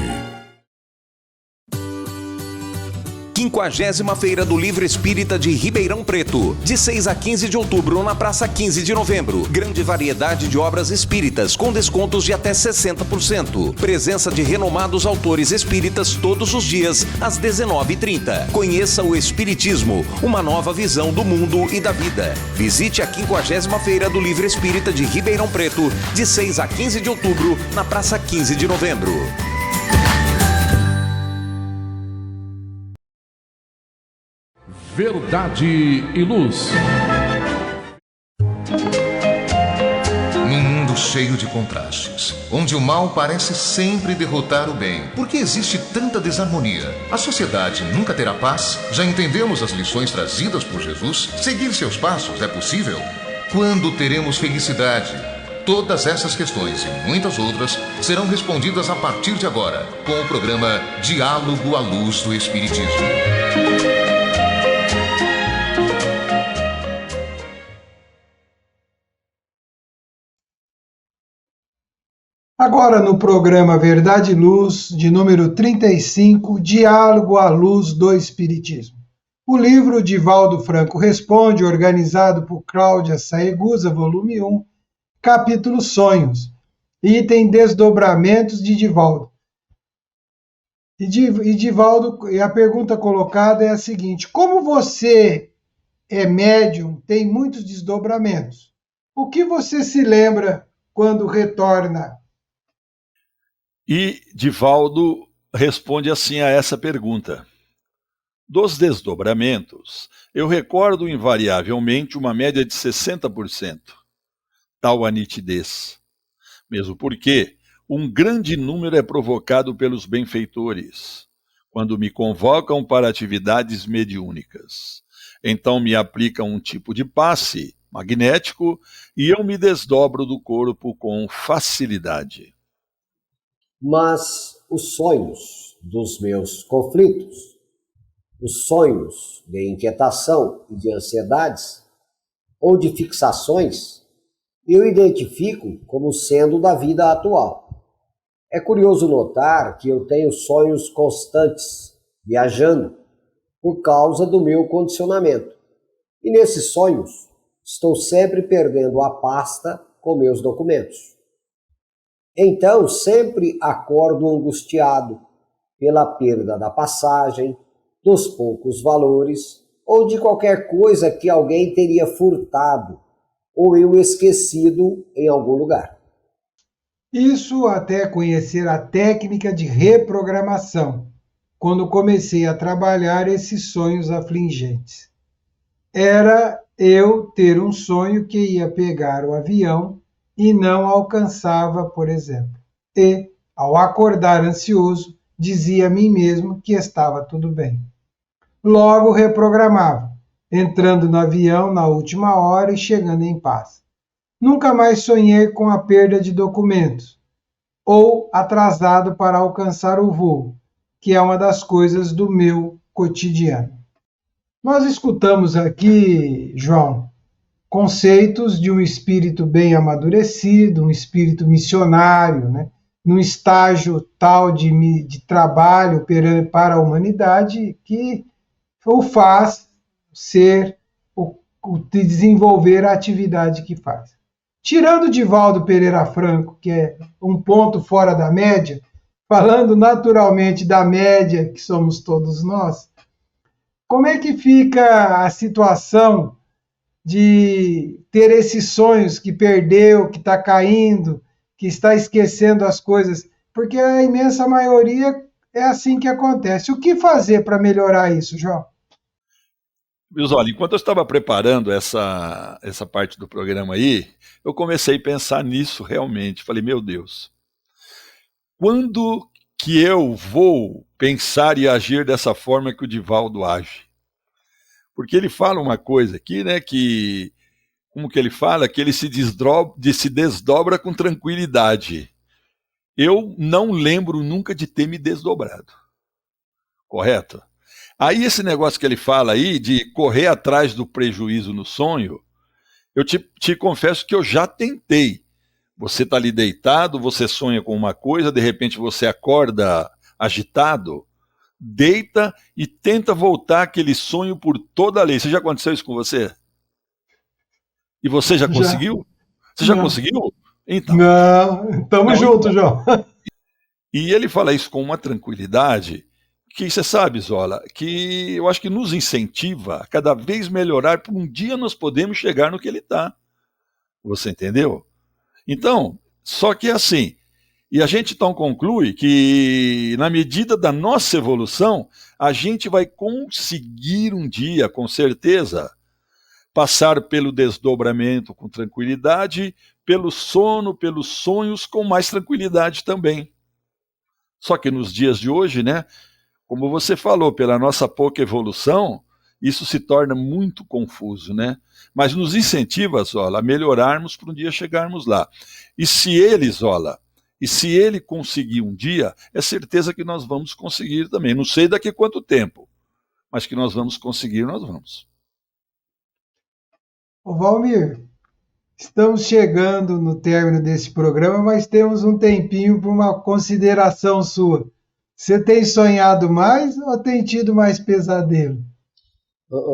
Speaker 7: 50ª Feira do Livro Espírita de Ribeirão Preto, de 6 a 15 de outubro, na Praça 15 de Novembro. Grande variedade de obras espíritas, com descontos de até 60%. Presença de renomados autores espíritas todos os dias, às 19h30. Conheça o Espiritismo, uma nova visão do mundo e da vida. Visite a 50ª Feira do Livro Espírita de Ribeirão Preto, de 6 a 15 de outubro, na Praça 15 de Novembro.
Speaker 1: Verdade e luz.
Speaker 8: Num mundo cheio de contrastes, onde o mal parece sempre derrotar o bem, por que existe tanta desarmonia? A sociedade nunca terá paz? Já entendemos as lições trazidas por Jesus? Seguir seus passos é possível? Quando teremos felicidade? Todas essas questões e muitas outras serão respondidas a partir de agora, com o programa Diálogo à Luz do Espiritismo.
Speaker 2: Agora no programa Verdade e Luz, de número 35, Diálogo à Luz do Espiritismo. O livro Divaldo Franco Responde, organizado por Cláudia Saegusa, volume 1, capítulo Sonhos, item Desdobramentos de Divaldo. E a pergunta colocada é a seguinte: como você é médium, tem muitos desdobramentos, o que você se lembra quando retorna?
Speaker 6: E Divaldo responde assim a essa pergunta. Dos desdobramentos, eu recordo invariavelmente uma média de 60%. Tal a nitidez. Mesmo porque um grande número é provocado pelos benfeitores, quando me convocam para atividades mediúnicas. Então me aplicam um tipo de passe magnético e eu me desdobro do corpo com facilidade.
Speaker 5: Mas os sonhos dos meus conflitos, os sonhos de inquietação e de ansiedades, ou de fixações, eu identifico como sendo da vida atual. É curioso notar que eu tenho sonhos constantes, viajando, por causa do meu condicionamento. E nesses sonhos, estou sempre perdendo a pasta com meus documentos. Então, sempre acordo angustiado pela perda da passagem, dos poucos valores, ou de qualquer coisa que alguém teria furtado, ou eu esquecido em algum lugar.
Speaker 2: Isso até conhecer a técnica de reprogramação, quando comecei a trabalhar esses sonhos afligentes. Era eu ter um sonho que ia pegar o avião e não alcançava, por exemplo. E, ao acordar ansioso, dizia a mim mesmo que estava tudo bem. Logo reprogramava, entrando no avião na última hora e chegando em paz. Nunca mais sonhei com a perda de documentos, ou atrasado para alcançar o voo, que é uma das coisas do meu cotidiano. Nós escutamos aqui, João, conceitos de um espírito bem amadurecido, um espírito missionário, né? Num estágio tal de trabalho para a humanidade que o faz desenvolver a atividade que faz. Tirando Divaldo Pereira Franco, que é um ponto fora da média, falando naturalmente da média que somos todos nós, como é que fica a situação de ter esses sonhos que perdeu, que está caindo, que está esquecendo as coisas, porque a imensa maioria é assim que acontece. O que fazer para melhorar isso, João?
Speaker 6: Meus olha, enquanto eu estava preparando essa parte do programa aí, eu comecei a pensar nisso realmente. Falei, meu Deus, quando que eu vou pensar e agir dessa forma que o Divaldo age? Porque ele fala uma coisa aqui, né, que, como que ele fala? Que ele se desdobra com tranquilidade. Eu não lembro nunca de ter me desdobrado. Correto? Aí esse negócio que ele fala aí, de correr atrás do prejuízo no sonho, eu te confesso que eu já tentei. Você está ali deitado, você sonha com uma coisa, de repente você acorda agitado, deita e tenta voltar aquele sonho por toda a lei. Você já aconteceu isso com você? E você já conseguiu? Você já conseguiu? Então.
Speaker 2: Não, tamo junto, João.
Speaker 6: E ele fala isso com uma tranquilidade que você sabe, Zola, que eu acho que nos incentiva a cada vez melhorar, por um dia nós podemos chegar no que ele está. Você entendeu? Então, só que é assim, e a gente então conclui que na medida da nossa evolução, a gente vai conseguir um dia, com certeza, passar pelo desdobramento com tranquilidade, pelo sono, pelos sonhos com mais tranquilidade também. Só que nos dias de hoje, né, como você falou, pela nossa pouca evolução, isso se torna muito confuso, né? Mas nos incentiva, Zola, a melhorarmos para um dia chegarmos lá. E se ele, Zola, conseguir um dia, é certeza que nós vamos conseguir também. Não sei daqui quanto tempo, mas que nós vamos conseguir, nós vamos.
Speaker 2: Ô Valmir, estamos chegando no término desse programa, mas temos um tempinho para uma consideração sua. Você tem sonhado mais ou tem tido mais pesadelo?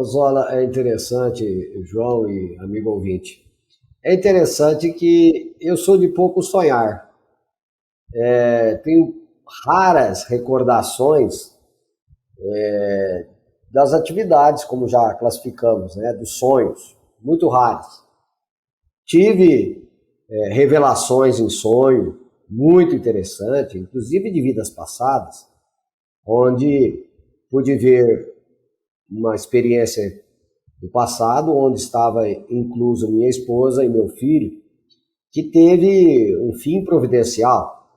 Speaker 5: Zola, é interessante, João e amigo ouvinte, é interessante que eu sou de pouco sonhar. Tenho raras recordações das atividades, como já classificamos, né, dos sonhos, muito raras. Tive revelações em sonho, muito interessante, inclusive de vidas passadas, onde pude ver uma experiência do passado, onde estava incluso minha esposa e meu filho, que teve um fim providencial,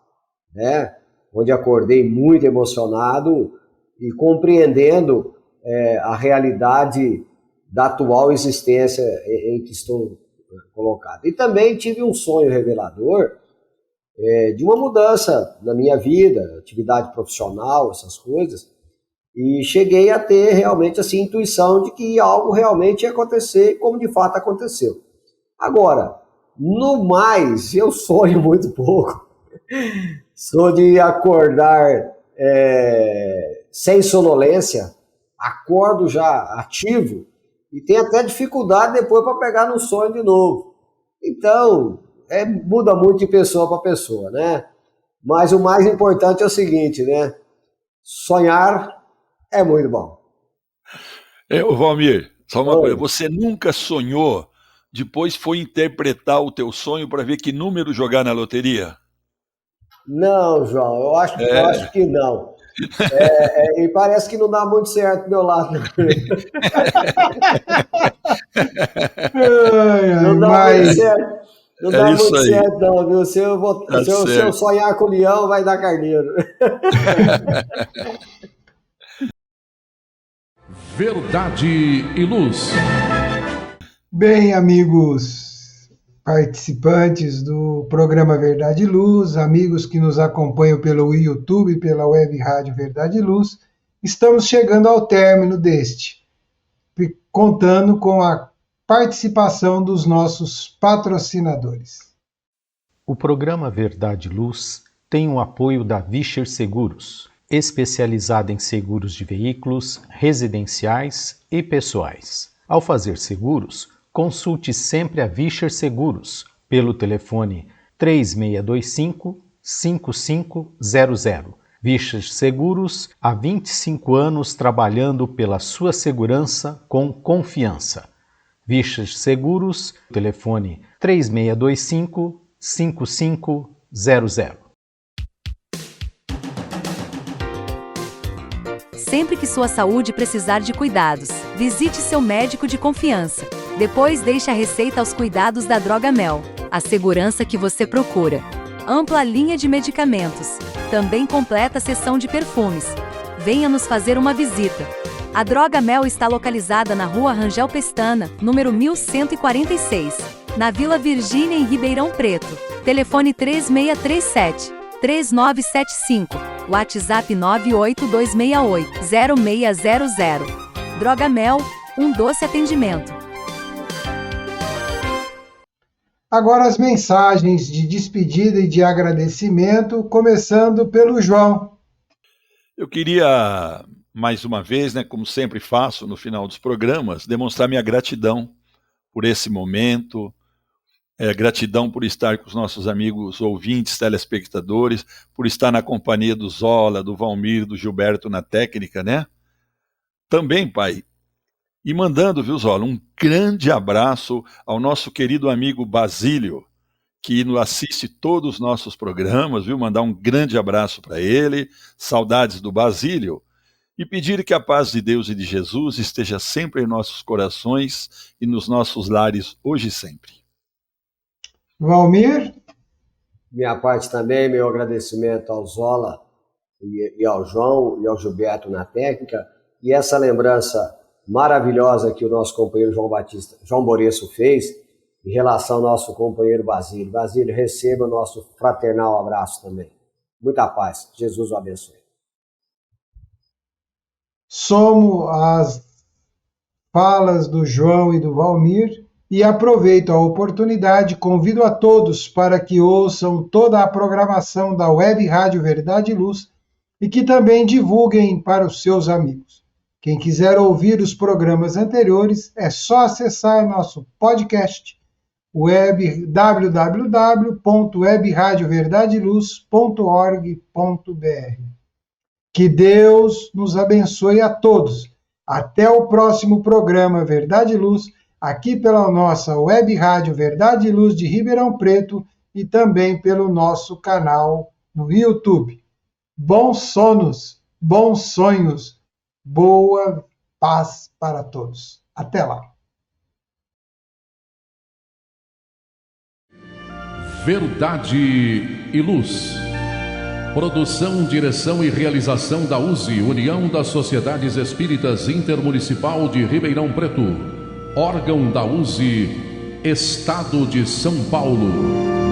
Speaker 5: né? Onde acordei muito emocionado e compreendendo a realidade da atual existência em que estou colocado. E também tive um sonho revelador de uma mudança na minha vida, atividade profissional, essas coisas, e cheguei a ter realmente assim, intuição de que algo realmente ia acontecer, como de fato aconteceu. Agora, no mais, eu sonho muito pouco. Sou de acordar sem sonolência, acordo já ativo e tenho até dificuldade depois para pegar no sonho de novo. Então, muda muito de pessoa para pessoa, né? Mas o mais importante é o seguinte, né? Sonhar é muito bom.
Speaker 6: Valmir, só uma coisa, você nunca sonhou, depois foi interpretar o teu sonho para ver que número jogar na loteria?
Speaker 5: Não, João, eu acho que não. E parece que não dá muito certo do meu lado. Não dá muito certo. Não dá muito certo, não, viu? Se eu sonhar com o leão, vai dar carneiro.
Speaker 1: Verdade e Luz.
Speaker 2: Bem, amigos participantes do programa Verdade e Luz, amigos que nos acompanham pelo YouTube e pela web rádio Verdade e Luz, estamos chegando ao término deste, contando com a participação dos nossos patrocinadores.
Speaker 3: O programa Verdade e Luz tem o apoio da Vischer Seguros, especializada em seguros de veículos, residenciais e pessoais. Ao fazer seguros, consulte sempre a Vischer Seguros pelo telefone 3625-5500. Vischer Seguros, há 25 anos trabalhando pela sua segurança com confiança. Vischer Seguros, telefone 3625-5500.
Speaker 4: Sempre que sua saúde precisar de cuidados, visite seu médico de confiança. Depois deixe a receita aos cuidados da Droga Mel, a segurança que você procura. Ampla linha de medicamentos. Também completa seção de perfumes. Venha nos fazer uma visita. A Droga Mel está localizada na Rua Rangel Pestana, número 1146, na Vila Virgínia, em Ribeirão Preto. Telefone 3637-3975, WhatsApp 98268-0600. Droga Mel, um doce atendimento.
Speaker 2: Agora as mensagens de despedida e de agradecimento, começando pelo João.
Speaker 6: Eu queria, mais uma vez, como sempre faço no final dos programas, demonstrar minha gratidão por esse momento, gratidão por estar com os nossos amigos ouvintes, telespectadores, por estar na companhia do Zola, do Valmir, do Gilberto na técnica, Também, Pai, e mandando, viu, Zola, um grande abraço ao nosso querido amigo Basílio, que nos assiste todos os nossos programas, viu? Mandar um grande abraço para ele, saudades do Basílio, e pedir que a paz de Deus e de Jesus esteja sempre em nossos corações e nos nossos lares, hoje e sempre.
Speaker 2: Valmir?
Speaker 5: Minha parte também, meu agradecimento ao Zola e ao João e ao Gilberto na técnica, e essa lembrança maravilhosa que o nosso companheiro João Boreço fez em relação ao nosso companheiro Basílio. Basílio, receba o nosso fraternal abraço também. Muita paz. Jesus o abençoe.
Speaker 2: Somo as falas do João e do Valmir e aproveito a oportunidade, convido a todos para que ouçam toda a programação da Web Rádio Verdade e Luz e que também divulguem para os seus amigos. Quem quiser ouvir os programas anteriores, é só acessar nosso podcast, www.webradioverdadeluz.org.br. Que Deus nos abençoe a todos. Até o próximo programa Verdade e Luz, aqui pela nossa Web Rádio Verdade e Luz de Ribeirão Preto e também pelo nosso canal no YouTube. Bons sonos, bons sonhos, boa paz para todos. Até lá.
Speaker 1: Verdade e Luz. Produção, direção e realização da USE, União das Sociedades Espíritas Intermunicipal de Ribeirão Preto. Órgão da USE, Estado de São Paulo.